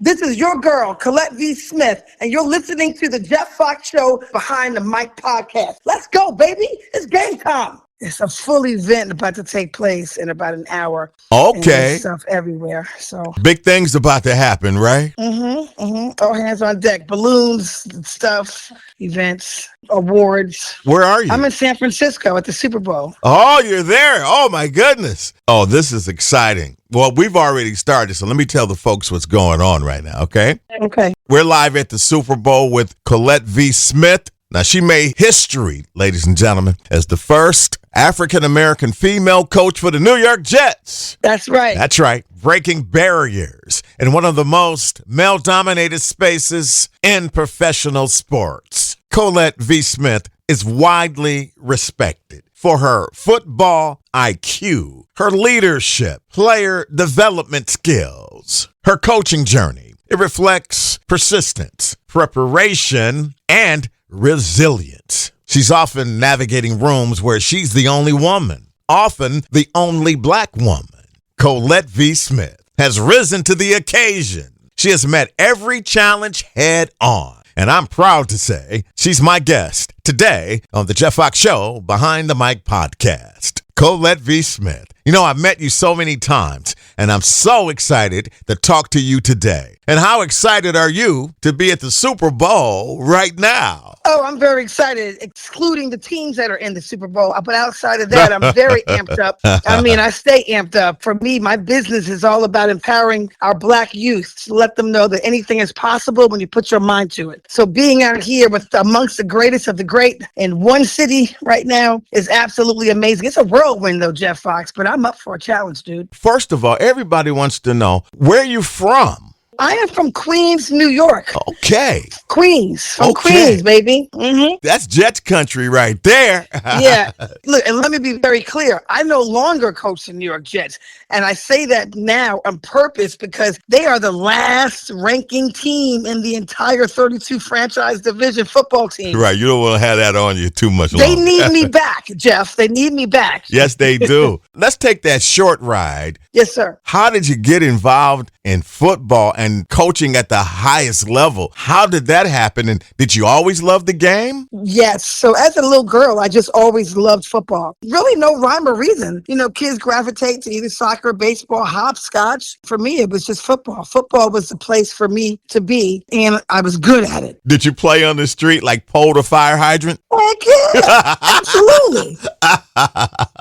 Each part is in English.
This is your girl, Collette V. Smith, and you're listening to the Jeff Fox Show Behind the Mic podcast. Let's go, baby. It's game time. It's a full event about to take place in about an hour. Okay. And there's stuff everywhere. So big things about to happen, right? All hands on deck. Balloons, stuff, events, awards. Where are you? I'm in San Francisco at the Super Bowl. Oh, you're there. Oh, my goodness. Oh, this is exciting. Well, we've already started, so let me tell the folks what's going on right now, okay? Okay. We're live at the Super Bowl with Collette V. Smith. Now, she made history, ladies and gentlemen, as the first African-American female coach for the New York Jets. That's right. That's right. Breaking barriers in one of the most male-dominated spaces in professional sports. Collette V. Smith is widely respected for her football IQ, her leadership, player development skills, her coaching journey. It reflects persistence, preparation, and resilience. She's often navigating rooms where she's the only woman, often the only black woman. Collette V. Smith has risen to the occasion. She has met every challenge head on. And I'm proud to say she's my guest today on the Jeff Fox Show Behind the Mic podcast. Collette V. Smith. You know, I've met you so many times, and I'm so excited to talk to you today. And how excited are you to be at the Super Bowl right now? Oh, I'm very excited, excluding the teams that are in the Super Bowl. But outside of that, I'm very amped up. I mean, I stay amped up. For me, my business is all about empowering our black youth to let them know that anything is possible when you put your mind to it. So being out here with amongst the greatest of the great in one city right now is absolutely amazing. It's a whirlwind, though, Jeff Fox, but I'm up for a challenge, dude. First of all, everybody wants to know, where are you from? I am from Queens, New York. Okay. Queens. From Okay. Queens, baby. Mm-hmm. That's Jets country right there. Yeah. Look, and let me be very clear. I no longer coach the New York Jets. And I say that now on purpose because they are the last ranking team in the entire 32 franchise division football team. Right. You don't want to have that on you too much They longer. need me back, Jeff. They need me back. Yes, they do. Let's take that short ride. Yes, sir. How did you get involved in football and coaching at the highest level? How did that happen? And did you always love the game? Yes. So as a little girl, I just always loved football. Really no rhyme or reason. You know, kids gravitate to either soccer, baseball, hopscotch. For me, it was just football. Football was the place for me to be, and I was good at it. Did you play on the street like pole to fire hydrant? Heck yeah, absolutely.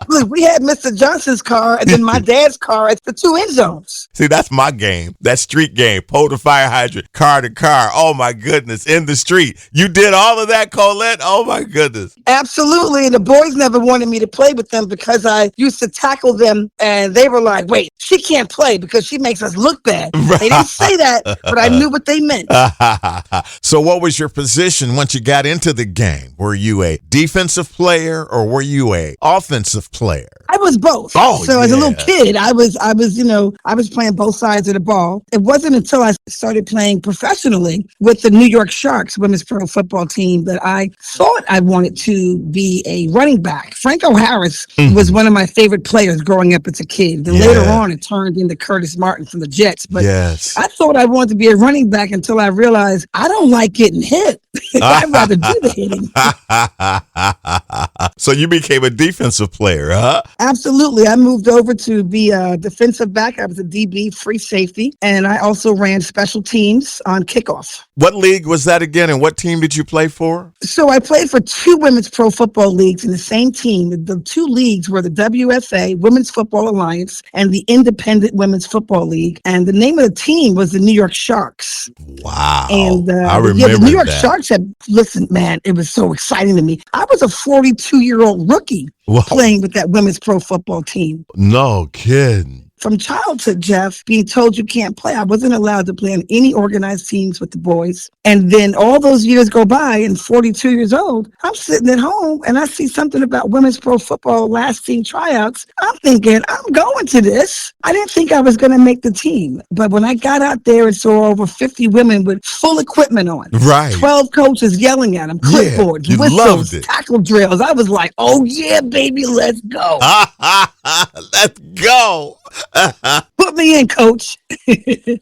Look, we had Mr. Johnson's car and then my dad's car at the two end zones. See, that's my game. That street game. Pole to fire hydrant, car to car. Oh, my goodness. In the street. You did all of that, Collette? Oh, my goodness. Absolutely. And the boys never wanted me to play with them because I used to tackle them. And they were like, wait, she can't play because she makes us look bad. They didn't say that, but I knew what they meant. So what was your position once you got into the game? Were you a defensive player or were you a offensive player? I was both. Oh, so as a little yeah. kid, I was playing both sides of the ball. It wasn't until I started playing professionally with the New York Sharks women's pro football team that I thought I wanted to be a running back. Franco Harris was one of my favorite players growing up as a kid. Then later on, it turned into Curtis Martin from the Jets. But yes. I thought I wanted to be a running back until I realized I don't like getting hit. I'd rather do the hitting. So you became a defensive player, huh? Absolutely. I moved over to be a defensive back. I was a DB, free safety, and I also ran special teams on kickoff. What league was that again, and what team did you play for? So I played for two women's pro football leagues in the same team. The two leagues were the WFA, Women's Football Alliance, and the Independent Women's Football League. And the name of the team was the New York Sharks. Wow. And I remember the New York that. Sharks listen, man, it was so exciting to me. I was a 42-year-old rookie Whoa. playing with that women's pro football team. No kidding. From childhood, Jeff, being told you can't play, I wasn't allowed to play on any organized teams with the boys. And then all those years go by, and 42 years old, I'm sitting at home and I see something about women's pro football last team tryouts. I'm thinking, I'm going to this. I didn't think I was going to make the team. But when I got out there and saw over 50 women with full equipment on, Right. 12 coaches yelling at them, clipboards, you whistles, loved it. tackle drills, I was like, oh yeah, baby, let's go. Let's go. Put me in, coach.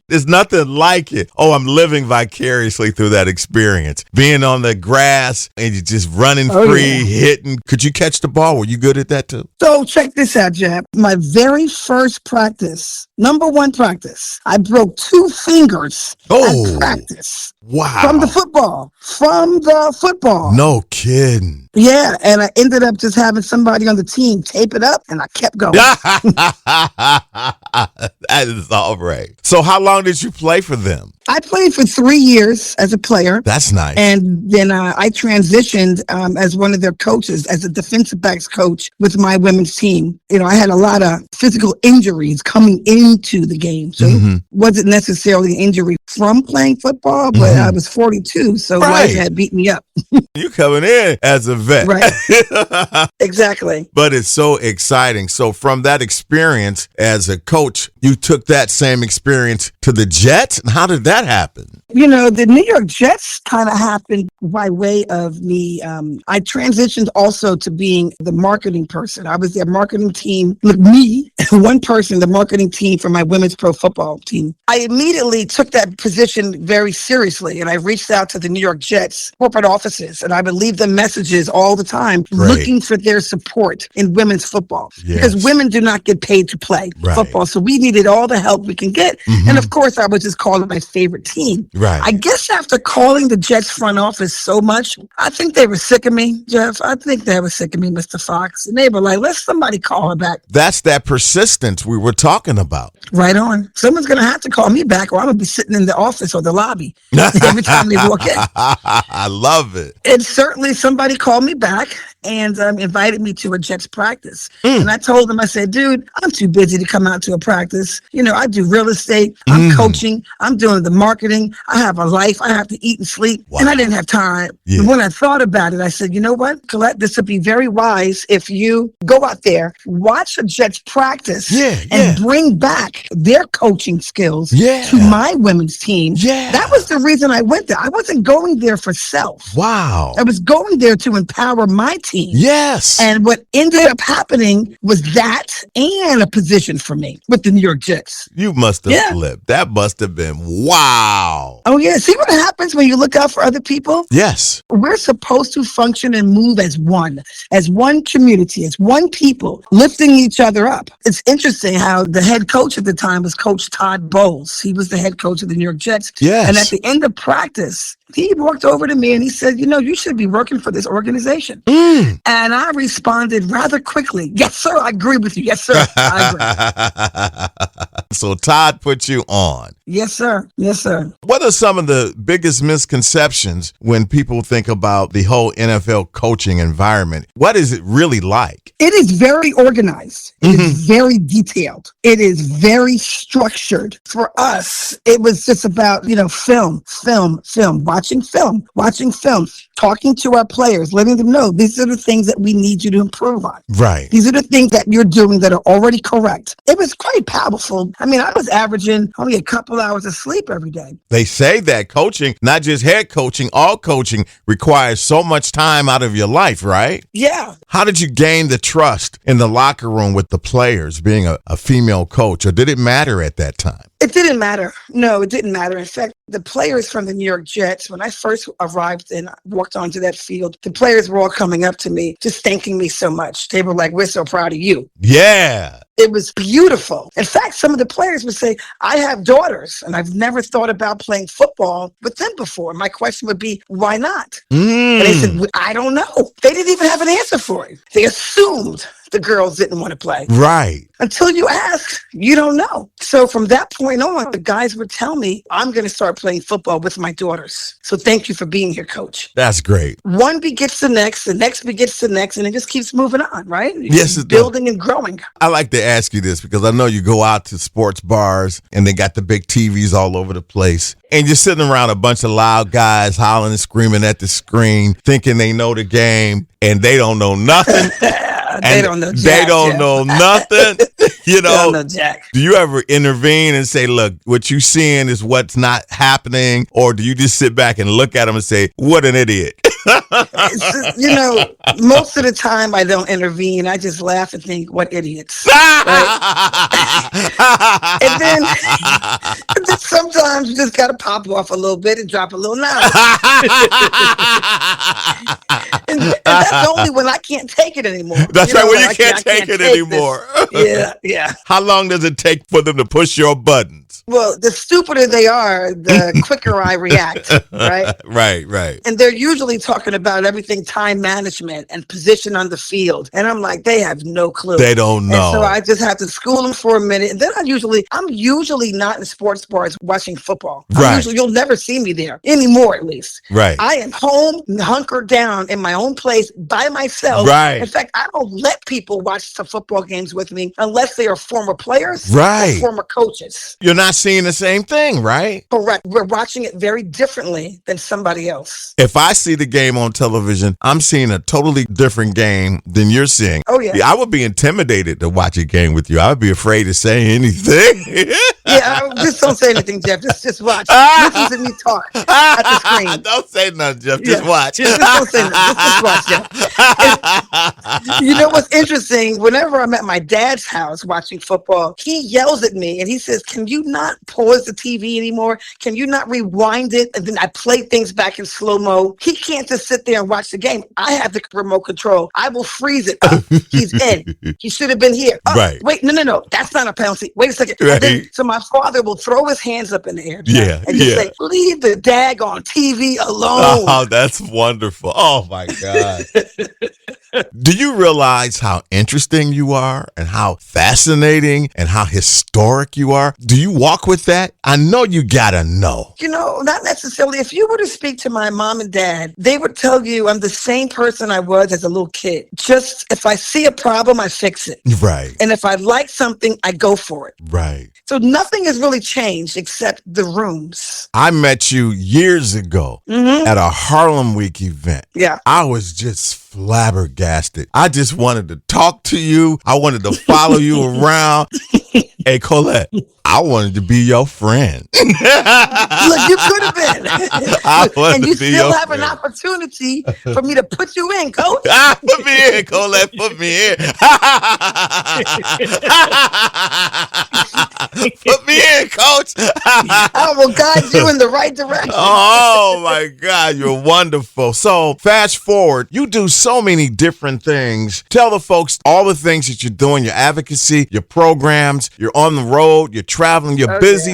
There's nothing like it. Oh, I'm living vicariously through that experience. Being on the grass and you're just running free, hitting. Could you catch the ball? Were you good at that too? So check this out, Jeb. My very first practice, number one practice, I broke 2 fingers at practice. Wow. From the football. No kidding. Yeah, and I ended up just having somebody on the team tape it up, and I kept going. That is all right. So how long did you play for them? I played for 3 years as a player. That's nice. And then I transitioned as one of their coaches, as a defensive backs coach with my women's team. You know, I had a lot of physical injuries coming into the game. So it wasn't necessarily an injury from playing football, but I was 42, so life had beat me up. You coming in as a vet. Right. Exactly. But it's so exciting. So from that experience as a coach, you took that same experience to the Jets? And how did that happen? You know, the New York Jets kind of happened by way of me. I transitioned also to being the marketing person. I was their marketing team. Look, me, one person, the marketing team for my women's pro football team. I immediately took that position very seriously, and I reached out to the New York Jets corporate offices, and I would leave them messages all the time looking for their support in women's football. Because women do not get paid to play football, so we needed all the help we can get. And of course, I was just calling my favorite team. I guess after calling the Jets front office so much, I think they were sick of me, Jeff. I think they were sick of me, Mr. Fox. And they were like, let somebody call her back. That's that persistence we were talking about. Right on. Someone's going to have to call me back, or I'm going to be sitting in the office or the lobby every time they walk in. I love it. And certainly somebody called me back and invited me to a Jets practice. And I told them, I said, dude, I'm too busy to come out to a practice. You know, I do real estate. I'm coaching. I'm doing the marketing. I have a life. I have to eat and sleep. And I didn't have time. And when I thought about it, I said, you know what, Collette, this would be very wise if you go out there, watch a Jets practice and bring back their coaching skills to my women's team. That was the reason I went there. I wasn't going there for self. Wow. I was going there to empower my team. Yes. And what ended up happening was that and a position for me with the New York Jets. You must have flipped. That must have been wow. Oh, yeah. See what happens when you look out for other people? Yes. We're supposed to function and move as one community, as one people, lifting each other up. It's interesting how the head coach at the time was Coach Todd Bowles. He was the head coach of the New York Jets. Yes. And at the end of practice, he walked over to me and he said, you know, you should be working for this organization. And I responded rather quickly, yes, sir, I agree with you. Yes, sir, I agree. So Todd put you on. Yes, sir. Yes, sir. What are some of the biggest misconceptions when people think about the whole NFL coaching environment? What is it really like? It is very organized. It is very detailed. It is very structured. For us, it was just about, you know, watching film, talking to our players, letting them know these are the things that we need you to improve on. Right. These are the things that you're doing that are already correct. It was quite powerful. I mean, I was averaging only a couple hours of sleep every day. They say that coaching, not just head coaching, all coaching requires so much time out of your life, right? Yeah. How did you gain the trust in the locker room with the players being a female coach, or did it matter at that time? It didn't matter. No, it didn't matter. In fact, the players from the New York Jets, when I first arrived and walked onto that field, the players were all coming up to me, just thanking me so much. They were like, we're so proud of you. Yeah. It was beautiful. In fact, some of the players would say, I have daughters and I've never thought about playing football with them before. My question would be, why not? And they said, I don't know. They didn't even have an answer for it. They assumed the girls didn't want to play. Right. Until you ask, you don't know. So from that point on, the guys would tell me, I'm going to start playing football with my daughters. So thank you for being here, coach. That's great. One begets the next begets the next, and it just keeps moving on, right? Yes, it's building and growing. I like to ask you this because I know you go out to sports bars and they got the big TVs all over the place. And you're sitting around a bunch of loud guys hollering and screaming at the screen, thinking they know the game, and they don't know nothing. They don't know jack. They don't know nothing. You know, they don't know jack. Do you ever intervene and say, look, what you seeing is what's not happening? Or do you just sit back and look at them and say, what an idiot? It's just, most of the time I don't intervene. I just laugh and think, what idiots. Right? and, then, and then sometimes you just got to pop off a little bit and drop a little knowledge. and that's only when I can't take it anymore. That's right, when you can't take it anymore. Yeah. How long does it take for them to push your buttons? Well, the stupider they are, the quicker I react, right? Right. And they're usually talking about everything time management and position on the field. And I'm like, they have no clue. They don't know. And so I just have to school them for a minute. And then I'm usually not in sports bars watching football. Right. You'll never see me there anymore, at least. Right. I am home, hunkered down in my own place by myself. Right. In fact, I don't let people watch the football games with me unless they are former players right. or former coaches. You're not seeing the same thing, right? Correct. We're watching it very differently than somebody else. If I see the game on television, I'm seeing a totally different game than you're seeing. Oh, yeah. I would be intimidated to watch a game with you. I would be afraid to say anything. Just don't say anything, Jeff. Just watch. Listen to me talk at the screen. Don't say nothing, Jeff. Just watch. Just don't say nothing. Just watch, Jeff. And you know what's interesting? Whenever I'm at my dad's house watching football, he yells at me and he says, "Can you not pause the TV anymore? Can you not rewind it?" And then I play things back in slow-mo. He can't just sit there and watch the game. I have the remote control. I will freeze it. He's in. He should have been here. Right. Wait, no. That's not a penalty. Wait a second. Right. So my father will throw his hands up in the air. Yeah. And just say, "Leave the daggone TV alone." Oh, that's wonderful. Oh, my God. Do you realize how interesting you are and how fascinating and how historic you are? Do you walk with that? I know you gotta know. Not necessarily. If you were to speak to my mom and dad, they would tell you I'm the same person I was as a little kid. Just if I see a problem, I fix it. Right. And if I like something, I go for it. Right. So nothing has really changed except the rooms. I met you years ago at a Harlem Week event. Yeah. I was just flabbergasted. I just wanted to talk to you. I wanted to follow you around. Hey, Collette, I wanted to be your friend. Look, you could have been. And you still have an opportunity for me to put you in, Coach. Put me in, Collette. Put me in. Put me in, Coach. I will guide you in the right direction. Oh, my God. You're wonderful. So fast forward, you do so many different things. Tell the folks all the things that you're doing, your advocacy, your programs, you're on the road, you're traveling, you're busy.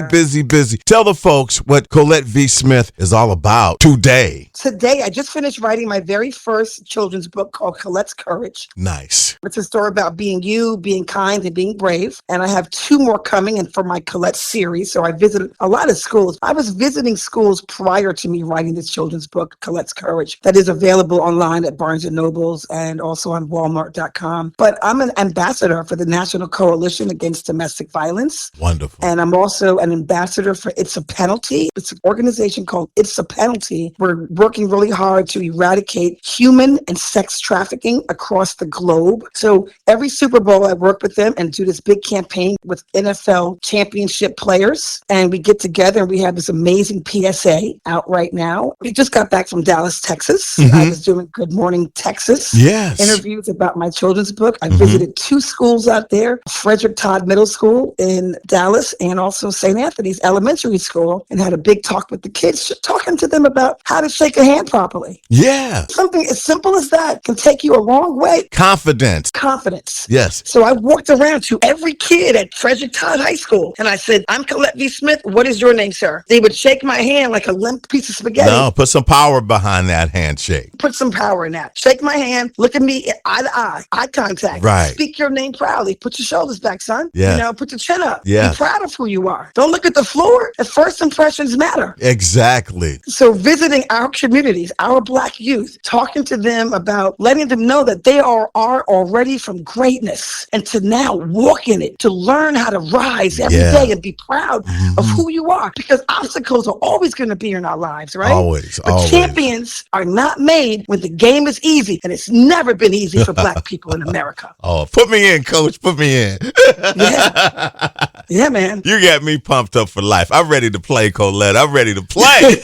Tell the folks what Collette V. Smith is all about today. Today, I just finished writing my very first children's book called Colette's Courage. Nice. It's a story about being you, being kind, and being brave. And I have 2 more coming in for my Collette series. So I visited a lot of schools. I was visiting schools prior to me writing this children's book, Colette's Courage, that is available online at Barnes & Noble's and also on Walmart.com. But I'm an ambassador for the National Coalition Against Domestic Violence. Wonderful. And I'm also an ambassador for It's a Penalty. It's an organization called It's a Penalty. We're working really hard to eradicate human and sex trafficking across the globe. So every Super Bowl, I work with them and do this big campaign with NFL championship players. And we get together and we have this amazing PSA out right now. We just got back from Dallas, Texas. I was doing Good Morning Texas interviews about my children's book. I visited 2 schools out there, Frederick Todd Middle School in Dallas and also St. Anthony's Elementary School, and had a big talk with the kids, talking to them about how to shake a hand properly. Yeah. Something as simple as that can take you a long way. Confidence. Yes. So I walked around to every kid at Frederick Todd High School and I said, "I'm Collette V. Smith. What is your name, sir?" They would shake my hand like a limp piece of spaghetti. No, put some power behind that handshake. Put some power in that. Shake my hand. Look at me eye to eye contact. Right. Speak your name proudly. Put your shoulders back, son. Yeah. Put your chin up. Yeah. Be proud of who you are. Don't look at the floor. At first impressions matter. Exactly. So visiting our communities, our Black youth, talking to them about letting them know that they are already from greatness and to now walk in it, to learn how to rise every day and be proud of who you are, because obstacles are always going to be in our lives, right? Always. But champions are not made when the game is easy, and it's never been easy for Black people in America. Oh, put me in, Coach. Put me in. Yeah, man. You got me pumped up for life. I'm ready to play, Collette. I'm ready to play.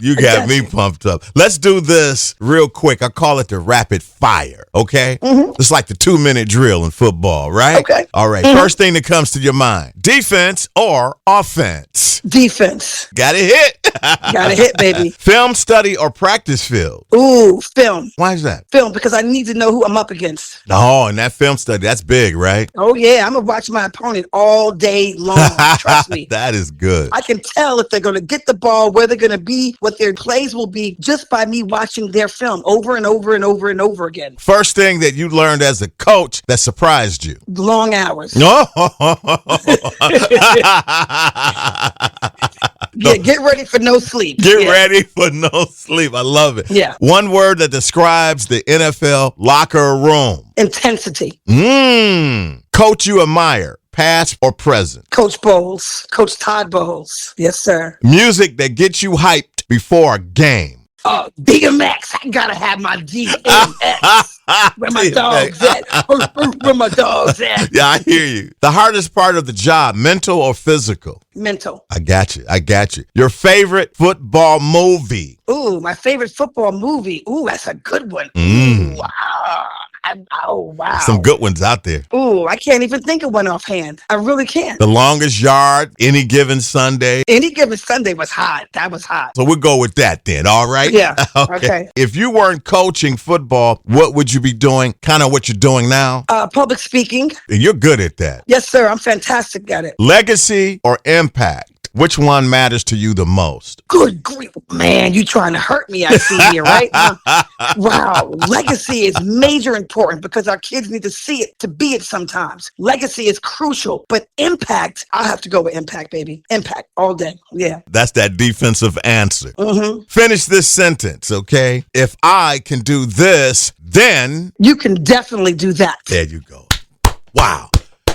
You got me pumped up. Let's do this real quick. I call it the rapid fire, okay? It's like the 2-minute drill in football, right? Okay. All right. First thing that comes to your mind, defense or offense? Defense. Got it hit. Got to hit, baby. Film, study, or practice field? Ooh, film. Why is that? Film, because I need to know who I'm up against. Oh, and that film study, that's big, right? Oh, yeah. I'm going to watch my opponent all day long. Trust me. That is good. I can tell if they're going to get the ball, where they're going to be, what their plays will be, just by me watching their film over and over and over and over again. First thing that you learned as a coach that surprised you? Long hours. No. Yeah, get ready for no sleep. Get ready for no sleep. I love it. Yeah. One word that describes the NFL locker room. Intensity. Coach you admire, past or present? Coach Bowles. Coach Todd Bowles. Yes, sir. Music that gets you hyped before a game. DMX. I gotta have my DMX. Where my dogs at? Where my dogs at? Yeah, I hear you. The hardest part of the job, mental or physical? Mental. I got you. Your favorite football movie? Ooh, my favorite football movie. Ooh, that's a good one. Ooh, wow. Wow. Some good ones out there. Ooh, I can't even think of one offhand. I really can't. The Longest Yard, Any Given Sunday. Any Given Sunday was hot. That was hot. So we'll go with that then, all right? Yeah. Okay. If you weren't coaching football, what would you be doing? Kind of what you're doing now? Public speaking. You're good at that. Yes, sir. I'm fantastic at it. Legacy or impact? Which one matters to you the most? Good grief. Man, you trying to hurt me, I see here, right? Wow. Legacy is major important because our kids need to see it to be it sometimes. Legacy is crucial, but impact, I'll have to go with impact, baby. Impact all day. Yeah. That's that defensive answer. Finish this sentence, okay? If I can do this, then... You can definitely do that. There you go. Wow.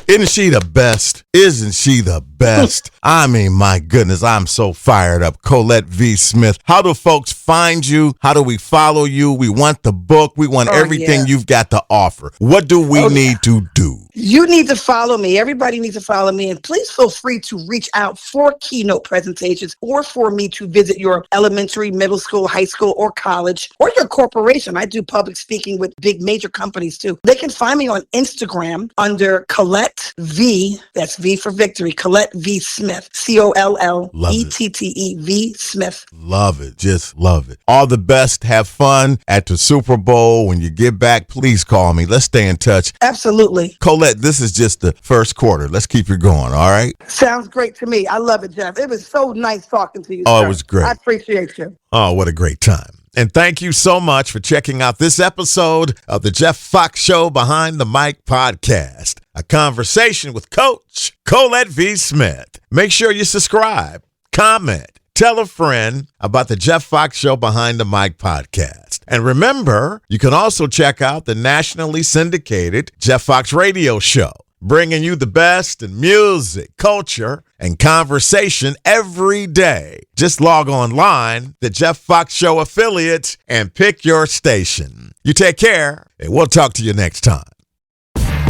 Isn't she the best? Isn't she the best? I mean, my goodness, I'm so fired up. Collette V. Smith, how do folks find you? How do we follow you? We want the book. We want everything you've got to offer. What do we need to do? You need to follow me. Everybody needs to follow me. And please feel free to reach out for keynote presentations or for me to visit your elementary, middle school, high school, or college, or your corporation. I do public speaking with big major companies too. They can find me on Instagram under Collette V. That's V for victory. Collette V. Smith. COLLETTE V. Smith. Love it. Just love it. All the best. Have fun at the Super Bowl. When you get back, please call me. Let's stay in touch. Absolutely. Collette, this is just the first quarter. Let's keep it going, all right? Sounds great to me. I love it, Jeff. It was so nice talking to you. Oh, sir. It was great. I appreciate you. Oh, what a great time. And thank you so much for checking out this episode of the Jeff Fox Show Behind the Mic podcast, a conversation with Coach Collette V. Smith. Make sure you subscribe, comment, tell a friend about the Jeff Fox Show Behind the Mic podcast. And remember, you can also check out the nationally syndicated Jeff Fox Radio Show, bringing you the best in music, culture, and conversation every day. Just log online, the Jeff Fox Show affiliate, and pick your station. You take care, and we'll talk to you next time.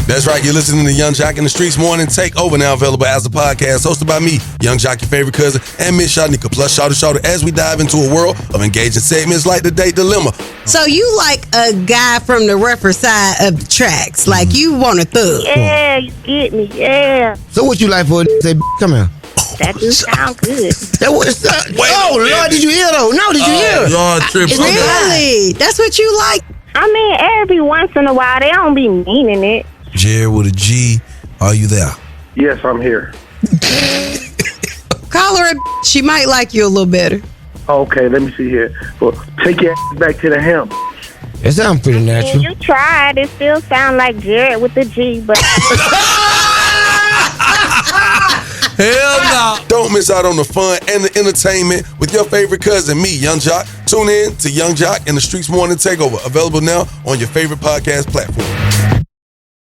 That's right, you're listening to Young Jock in the Streets Morning Takeover, now available as a podcast, hosted by me, Young Jock, your favorite cousin, and Miss Shanika, plus Shawty Shawty, as we dive into a world of engaging segments like the Date Dilemma. So you like a guy from the rougher side of the tracks, like you want a thug. Yeah, you get me, yeah. So what you like for a say, come here? That do sound good. That what it's Lord, did you hear though? No, did you hear? Lord, trip. Really? That's what you like? I mean, every once in a while, they don't be meaning it. Jared with a G, are you there? Yes, I'm here. Call her a she might like you a little better. Okay, let me see here. Well, take your ass back to the hemp. It sounds pretty natural. You tried. It still sound like Jared with the G, but... Hell no. Don't miss out on the fun and the entertainment with your favorite cousin, me, Young Jock. Tune in to Young Jock and the Streets Morning Takeover, available now on your favorite podcast platform.